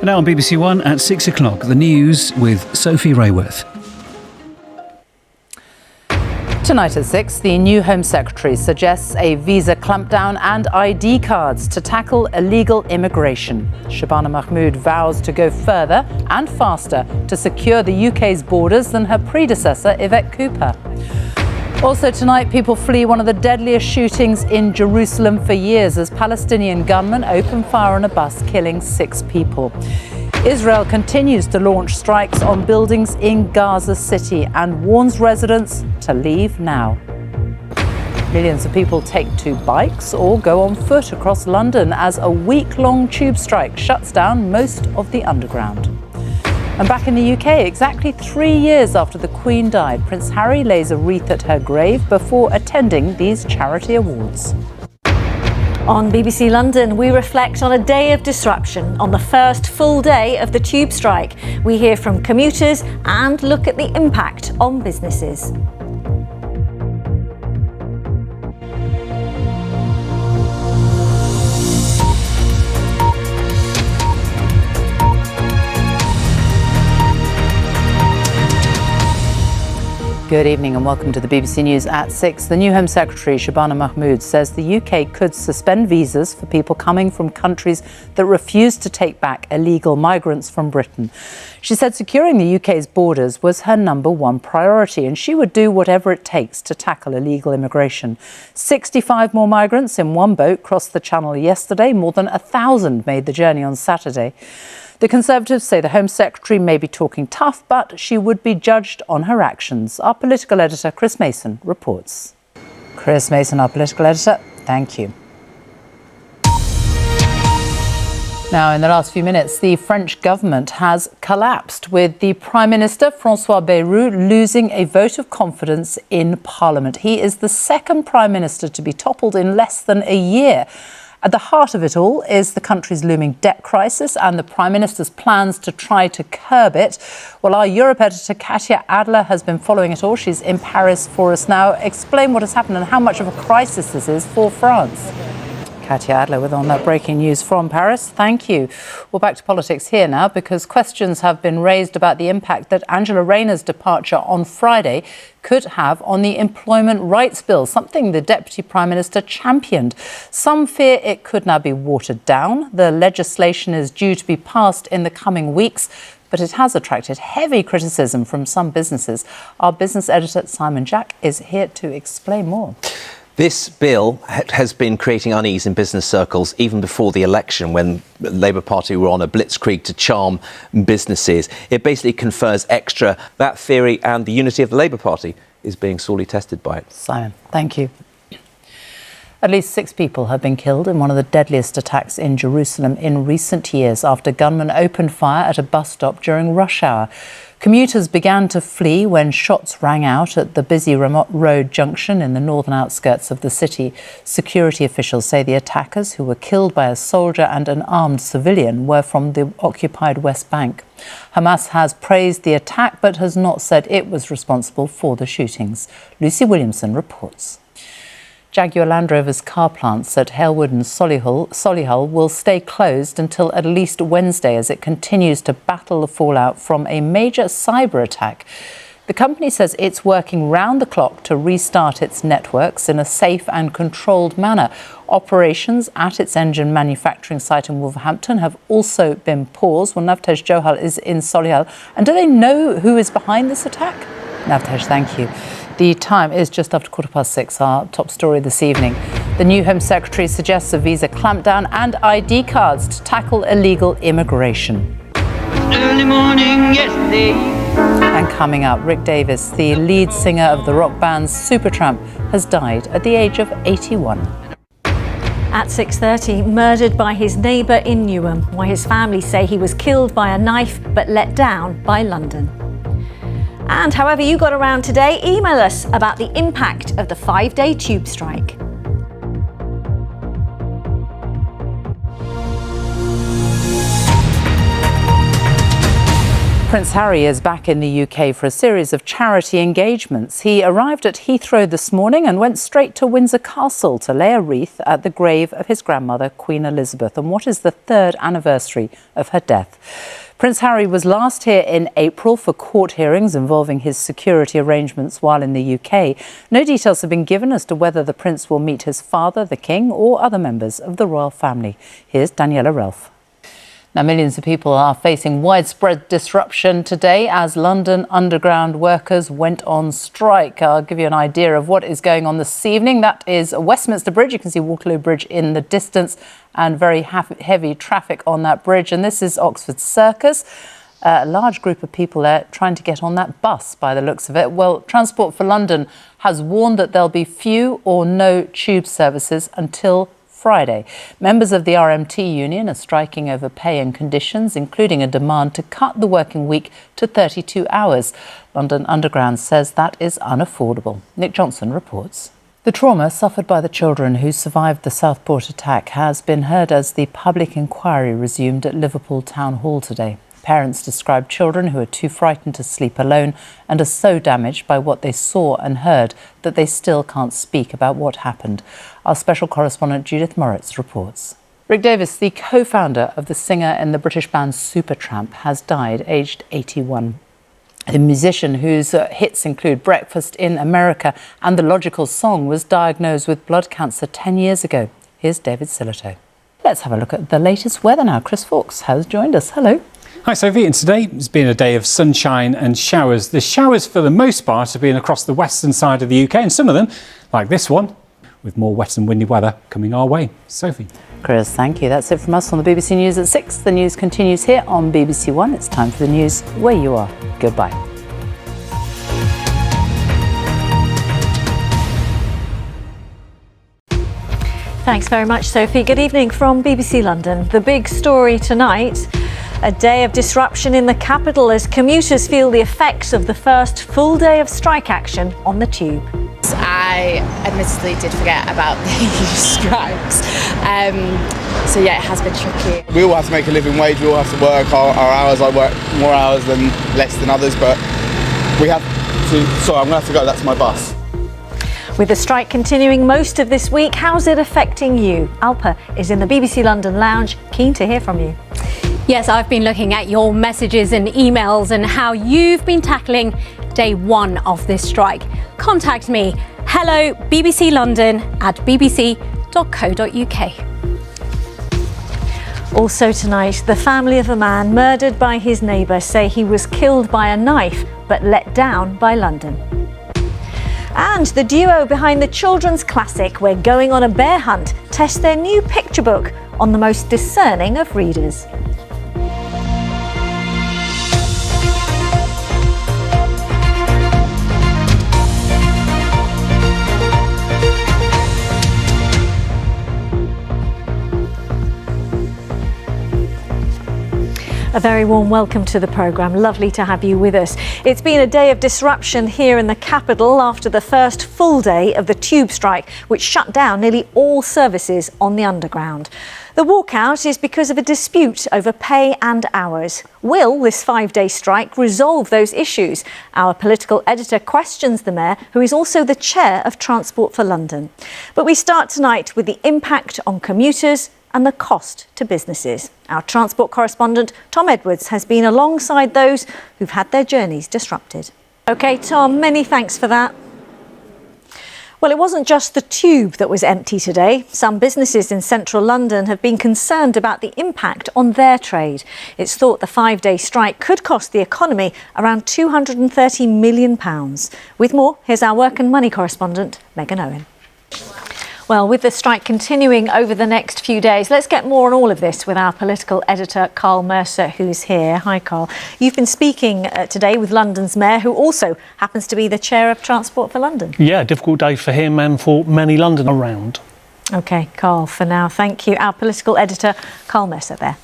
And now on BBC One at 6 o'clock, the news with Sophie Raworth. Tonight at 6, the new Home Secretary suggests a visa clampdown and ID cards to tackle illegal immigration. Shabana Mahmood vows to go further and faster to secure the UK's borders than her predecessor, Yvette Cooper. Also tonight, people flee one of the deadliest shootings in Jerusalem for years as Palestinian gunmen open fire on a bus, killing 6 people. Israel continues to launch strikes on buildings in Gaza City and warns residents to leave now. Millions of people take to bikes or go on foot across London as a week-long tube strike shuts down most of the underground. And back in the UK, exactly 3 years after the Queen died, Prince Harry lays a wreath at her grave before attending these charity awards. On BBC London, we reflect on a day of disruption on the first full day of the tube strike. We hear from commuters and look at the impact on businesses. Good evening and welcome to the BBC News at 6. The new Home Secretary, Shabana Mahmood, says the UK could suspend visas for people coming from countries that refuse to take back illegal migrants from Britain. She said securing the UK's borders was her number one priority and she would do whatever it takes to tackle illegal immigration. 65 more migrants in one boat crossed the Channel yesterday. More than 1,000 made the journey on Saturday. The Conservatives say the Home Secretary may be talking tough, but she would be judged on her actions. Our political editor, Chris Mason, reports. Chris Mason, our political editor, thank you. Now, in the last few minutes, the French government has collapsed, with the Prime Minister, François Bayrou, losing a vote of confidence in Parliament. He is the second Prime Minister to be toppled in less than a year. At the heart of it all is the country's looming debt crisis and the Prime Minister's plans to try to curb it. Well, our Europe editor, Katya Adler, has been following it all. She's in Paris for us now. Explain what has happened and how much of a crisis this is for France. Katya Adler with on that breaking news from Paris. Thank you. Well, back to politics here now, because questions have been raised about the impact that Angela Rayner's departure on Friday could have on the Employment Rights Bill, something the Deputy Prime Minister championed. Some fear it could now be watered down. The legislation is due to be passed in the coming weeks, but it has attracted heavy criticism from some businesses. Our business editor, Simon Jack, is here to explain more. This bill has been creating unease in business circles even before the election, when the Labour Party were on a blitzkrieg to charm businesses. It basically confers extra. That theory and the unity of the Labour Party is being sorely tested by it. Simon, thank you. At least 6 people have been killed in one of the deadliest attacks in Jerusalem in recent years after gunmen opened fire at a bus stop during rush hour. Commuters began to flee when shots rang out at the busy Ramot Road junction in the northern outskirts of the city. Security officials say the attackers, who were killed by a soldier and an armed civilian, were from the occupied West Bank. Hamas has praised the attack but has not said it was responsible for the shootings. Lucy Williamson reports. Jaguar Land Rover's car plants at Halewood and Solihull will stay closed until at least Wednesday as it continues to battle the fallout from a major cyber attack. The company says it's working round the clock to restart its networks in a safe and controlled manner. Operations at its engine manufacturing site in Wolverhampton have also been paused. Well, Navtej Johal is in Solihull. And do they know who is behind this attack? Navtej, thank you. The time is just after 6:15, our top story this evening. The new Home Secretary suggests a visa clampdown and ID cards to tackle illegal immigration. Early morning yesterday. And coming up, Rick Davies, the lead singer of the rock band Supertramp, has died at the age of 81. At 6:30, murdered by his neighbour in Newham, why his family say he was killed by a knife but let down by London. And however you got around today, email us about the impact of the 5-day tube strike. Prince Harry is back in the UK for a series of charity engagements. He arrived at Heathrow this morning and went straight to Windsor Castle to lay a wreath at the grave of his grandmother, Queen Elizabeth, on what is the 3rd anniversary of her death. Prince Harry was last here in April for court hearings involving his security arrangements while in the UK. No details have been given as to whether the Prince will meet his father, the King, or other members of the royal family. Here's Daniela Relf. Now, millions of people are facing widespread disruption today as London Underground workers went on strike. I'll give you an idea of what is going on this evening. That is Westminster Bridge. You can see Waterloo Bridge in the distance and very heavy traffic on that bridge. And this is Oxford Circus. A large group of people there trying to get on that bus by the looks of it. Well, Transport for London has warned that there'll be few or no tube services until Friday. Members of the RMT union are striking over pay and conditions, including a demand to cut the working week to 32 hours. London Underground says that is unaffordable. Nick Johnson reports. The trauma suffered by the children who survived the Southport attack has been heard as the public inquiry resumed at Liverpool Town Hall today. Parents describe children who are too frightened to sleep alone and are so damaged by what they saw and heard that they still can't speak about what happened. Our special correspondent Judith Moritz reports. Rick Davis, the co-founder of the singer in the British band Supertramp, has died aged 81. The musician, whose hits include Breakfast in America and The Logical Song, was diagnosed with blood cancer 10 years ago. Here's David Sillito. Let's have a look at the latest weather now. Chris Fawkes has joined us. Hello. Hi Sophie, and today has been a day of sunshine and showers. The showers for the most part have been across the western side of the UK, and some of them, like this one, with more wet and windy weather coming our way. Sophie. Chris, thank you. That's it from us on the BBC News at 6. The news continues here on BBC One. It's time for the news where you are. Goodbye. Thanks very much, Sophie. Good evening from BBC London. The big story tonight: a day of disruption in the capital as commuters feel the effects of the first full day of strike action on the tube. I admittedly did forget about the strikes, so yeah, it has been tricky. We all have to make a living wage, we all have to work our hours. I work more hours than less than others, but we have to, sorry, I'm going to have to go, that's my bus. With the strike continuing most of this week, how's it affecting you? Alpa is in the BBC London lounge, keen to hear from you. Yes, I've been looking at your messages and emails and how you've been tackling day one of this strike. Contact me, hello BBC London at bbc.co.uk. Also tonight, the family of a man murdered by his neighbour say he was killed by a knife but let down by London. And the duo behind the children's classic We're Going on a Bear Hunt test their new picture book on the most discerning of readers. A very warm welcome to the programme. Lovely to have you with us. It's been a day of disruption here in the capital after the first full day of the tube strike, which shut down nearly all services on the Underground. The walkout is because of a dispute over pay and hours. Will this 5-day strike resolve those issues? Our political editor questions the Mayor, who is also the chair of Transport for London. But we start tonight with the impact on commuters and the cost to businesses. Our transport correspondent, Tom Edwards, has been alongside those who've had their journeys disrupted. OK, Tom, many thanks for that. Well, it wasn't just the tube that was empty today. Some businesses in central London have been concerned about the impact on their trade. It's thought the 5-day strike could cost the economy around £230 million. With more, here's our work and money correspondent, Megan Owen. Well, with the strike continuing over the next few days, let's get more on all of this with our political editor, Carl Mercer, who's here. Hi, Carl. You've been speaking today with London's Mayor, who also happens to be the chair of Transport for London. Yeah, difficult day for him and for many London around. OK, Carl, for now, thank you. Our political editor, Carl Mercer there.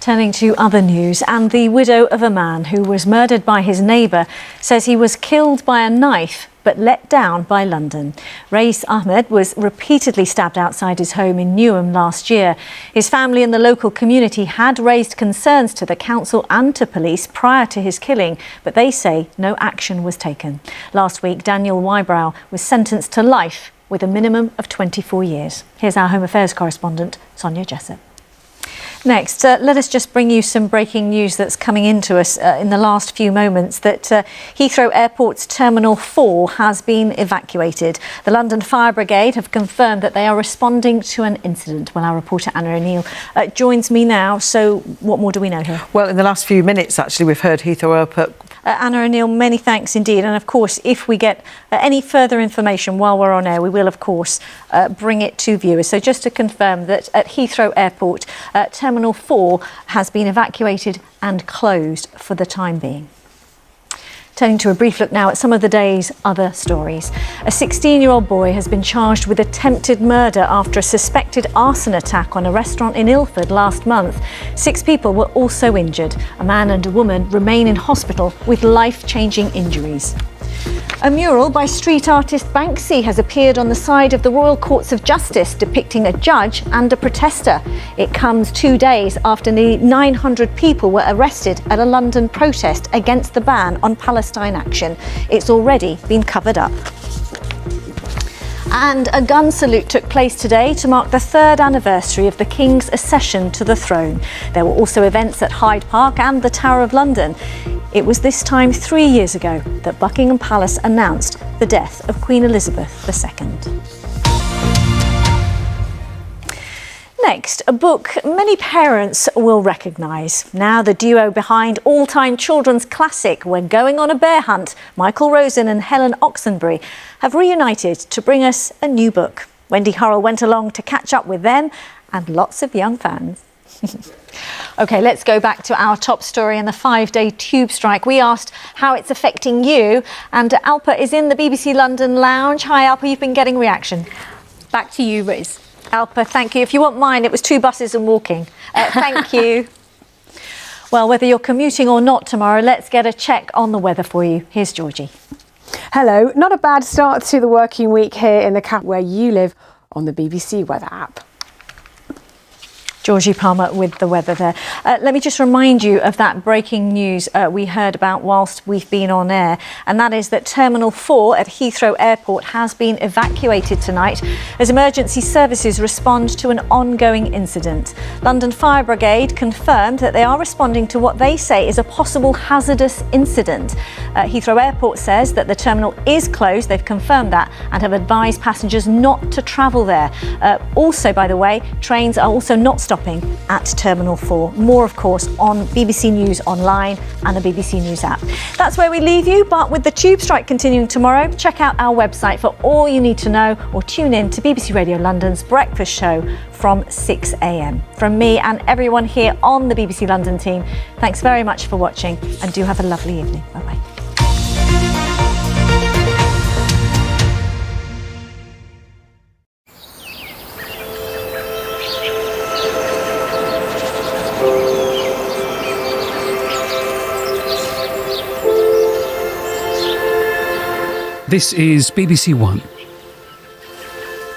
Turning to other news, and the widow of a man who was murdered by his neighbour says he was killed by a knife but but let down by London. Riz Ahmed was repeatedly stabbed outside his home in Newham last year. His family and the local community had raised concerns to the council and to police prior to his killing, but they say no action was taken. Last week, Daniel Wybrow was sentenced to life with a minimum of 24 years. Here's our Home Affairs correspondent, Sonia Jessup. Next, let us just bring you some breaking news that's coming into us in the last few moments, that Heathrow Airport's Terminal 4 has been evacuated. The London Fire Brigade have confirmed that they are responding to an incident. Well, our reporter Anna O'Neill joins me now. So what more do we know here? Well, in the last few minutes, actually, we've heard Heathrow Airport. Anna O'Neill, many thanks indeed. And of course, if we get any further information while we're on air, we will, of course, bring it to viewers. So just to confirm that at Heathrow Airport, Terminal 4 has been evacuated and closed for the time being. Turning to a brief look now at some of the day's other stories. A 16-year-old boy has been charged with attempted murder after a suspected arson attack on a restaurant in Ilford last month. 6 people were also injured. A man and a woman remain in hospital with life-changing injuries. A mural by street artist Banksy has appeared on the side of the Royal Courts of Justice, depicting a judge and a protester. It comes 2 days after nearly 900 people were arrested at a London protest against the ban on Palestine action. It's already been covered up. And a gun salute took place today to mark the 3rd anniversary of the King's accession to the throne. There were also events at Hyde Park and the Tower of London. It was this time 3 years ago that Buckingham Palace announced the death of Queen Elizabeth II. Next, a book many parents will recognise. Now the duo behind all-time children's classic We're Going on a Bear Hunt, Michael Rosen and Helen Oxenbury, have reunited to bring us a new book. Wendy Hurrell went along to catch up with them and lots of young fans. OK, let's go back to our top story in the 5-day tube strike. We asked how it's affecting you, and Alpa is in the BBC London lounge. Hi, Alpa, you've been getting reaction. Back to you, Riz. Alpa, thank you. If you want mine, it was 2 buses and walking. Thank you. Well, whether you're commuting or not tomorrow, let's get a check on the weather for you. Here's Georgie. Hello. Not a bad start to the working week here in the capital where you live on the BBC weather app. Georgie Palmer with the weather there. Let me just remind you of that breaking news we heard about whilst we've been on air, and that is that Terminal 4 at Heathrow Airport has been evacuated tonight as emergency services respond to an ongoing incident. London Fire Brigade confirmed that they are responding to what they say is a possible hazardous incident. Heathrow Airport says that the terminal is closed. They've confirmed that and have advised passengers not to travel there. Also, by the way, trains are also not stopping at Terminal 4. More, of course, on BBC News Online and the BBC News app. That's where we leave you, but with the tube strike continuing tomorrow, check out our website for all you need to know, or tune in to BBC Radio London's breakfast show from 6 a.m. From me and everyone here on the BBC London team, thanks very much for watching, and do have a lovely evening. Bye-bye. This is BBC One.